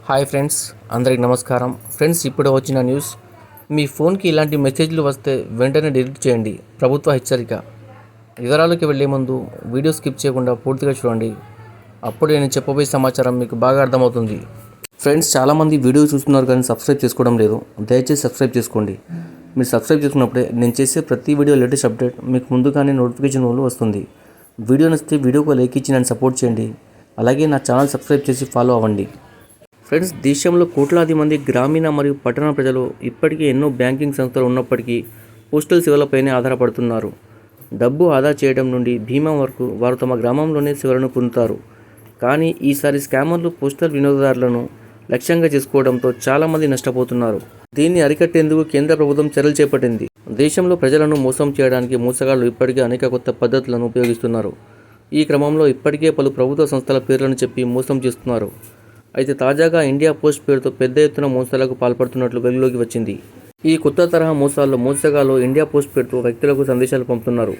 Hi friends, అందరికి నమస్కారం. Friends, ఇప్పుడు వచ్చిన న్యూస్. మీ ఫోన్కి ఇలాంటి మెసేజ్లు వస్తే వెంటనే డిలీట్ చేయండి. ప్రభుత్వ హెచ్చరిక. వివరాలకు వెళ్లే ముందు వీడియో స్కిప్ చేయకుండా పూర్తిగా చూడండి. అప్పుడు నేను చెప్పబోయే సమాచారం మీకు బాగా అర్థమవుతుంది. ఫ్రెండ్స్, చాలామంది వీడియో చూస్తున్నారు కానీ సబ్స్క్రైబ్ చేసుకోవడం లేదు. దయచేసి సబ్స్క్రైబ్ చేసుకోండి. మీరు సబ్స్క్రైబ్ చేసుకున్నప్పుడే నేను చేసే ప్రతి వీడియో లేటెస్ట్ అప్డేట్ మీకు ముందుగానే నోటిఫికేషన్ వస్తుంది. వీడియో నచ్చితే వీడియోకి లైక్ ఇచ్చి నన్ను సపోర్ట్ చేయండి. అలాగే నా ఛానల్ సబ్స్క్రైబ్ చేసి ఫాలో అవ్వండి. ఫ్రెండ్స్, దేశంలో కోట్లాది మంది గ్రామీణ మరియు పట్టణ ప్రజలు ఇప్పటికీ ఎన్నో బ్యాంకింగ్ సంస్థలు ఉన్నప్పటికీ పోస్టల్ సేవలపైనే ఆధారపడుతున్నారు. డబ్బు ఆదా చేయడం నుండి బీమా వరకు వారు తమ గ్రామంలోనే సేవలను పొందుతారు. కానీ ఈసారి స్కామర్లు పోస్టల్ వినియోగదారులను లక్ష్యంగా చేసుకోవడంతో చాలామంది నష్టపోతున్నారు. దీన్ని అరికట్టేందుకు కేంద్ర ప్రభుత్వం చర్యలు చేపట్టింది. దేశంలో ప్రజలను మోసం చేయడానికి మోసగాళ్లు ఇప్పటికే అనేక కొత్త పద్ధతులను ఉపయోగిస్తున్నారు. ఈ క్రమంలో ఇప్పటికే పలు ప్రభుత్వ సంస్థల పేర్లను చెప్పి మోసం చేస్తున్నారు. అయితే తాజాగా ఇండియా పోస్ట్ పేరుతో పెద్ద ఎత్తున మోసాలకు పాల్పడుతున్నట్లు వెలుగులోకి వచ్చింది. ఈ కొత్త తరహా మోసాల్లో మోసగాళ్లు ఇండియా పోస్ట్ పేరుతో వ్యక్తులకు సందేశాలు పంపుతున్నారు.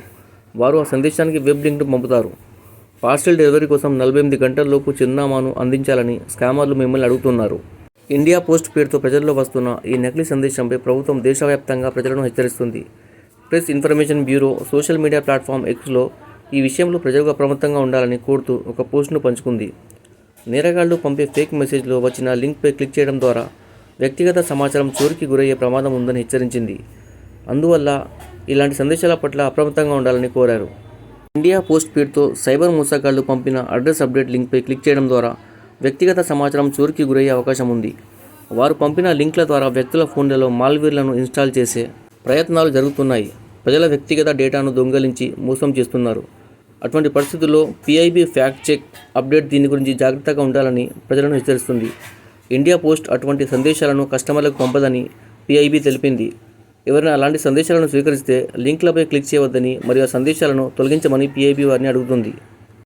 వారు ఆ సందేశానికి వెబ్ లింక్ను పంపుతారు. పార్సల్ డెలివరీ కోసం 48 గంటల్లోపు చిరునామాను అందించాలని స్కామర్లు మిమ్మల్ని అడుగుతున్నారు. ఇండియా పోస్ట్ పేరుతో ప్రజల్లో వస్తున్న ఈ నకిలీ సందేశంపై ప్రభుత్వం దేశవ్యాప్తంగా ప్రజలను హెచ్చరిస్తుంది. Press information bureau social media platform ఎక్స్లో ఈ విషయంలో ప్రజలకు అప్రమత్తంగా ఉండాలని కోరుతూ ఒక పోస్ట్ను పంచుకుంది. నేరగాళ్లు పంపే ఫేక్ మెసేజ్లో వచ్చిన లింక్పై క్లిక్ చేయడం ద్వారా వ్యక్తిగత సమాచారం చోరీకి గురయ్యే ప్రమాదం ఉందని హెచ్చరించింది. అందువల్ల ఇలాంటి సందేశాల పట్ల అప్రమత్తంగా ఉండాలని కోరారు. ఇండియా పోస్ట్ పేరుతో సైబర్ మోసగాళ్లు పంపిన అడ్రస్ అప్డేట్ లింక్పై క్లిక్ చేయడం ద్వారా వ్యక్తిగత సమాచారం చోరీకి గురయ్యే అవకాశం ఉంది. వారు పంపిన లింక్ల ద్వారా వ్యక్తుల ఫోన్లలో మాల్వేర్లను ఇన్స్టాల్ చేసే ప్రయత్నాలు జరుగుతున్నాయి. ప్రజల వ్యక్తిగత డేటాను దొంగిలించి మోసం చేస్తున్నారు. అటువంటి పరిస్థితుల్లో PIB ఫ్యాక్ట్ చెక్ అప్డేట్ దీని గురించి జాగ్రత్తగా ఉండాలని ప్రజలను హెచ్చరిస్తుంది. ఇండియా పోస్ట్ అటువంటి సందేశాలను కస్టమర్లకు పంపదని PIB తెలిపింది. ఎవరైనా అలాంటి సందేశాలను స్వీకరిస్తే లింక్లపై క్లిక్ చేయవద్దని మరియు ఆ సందేశాలను తొలగించమని PIB వారిని అడుగుతుంది.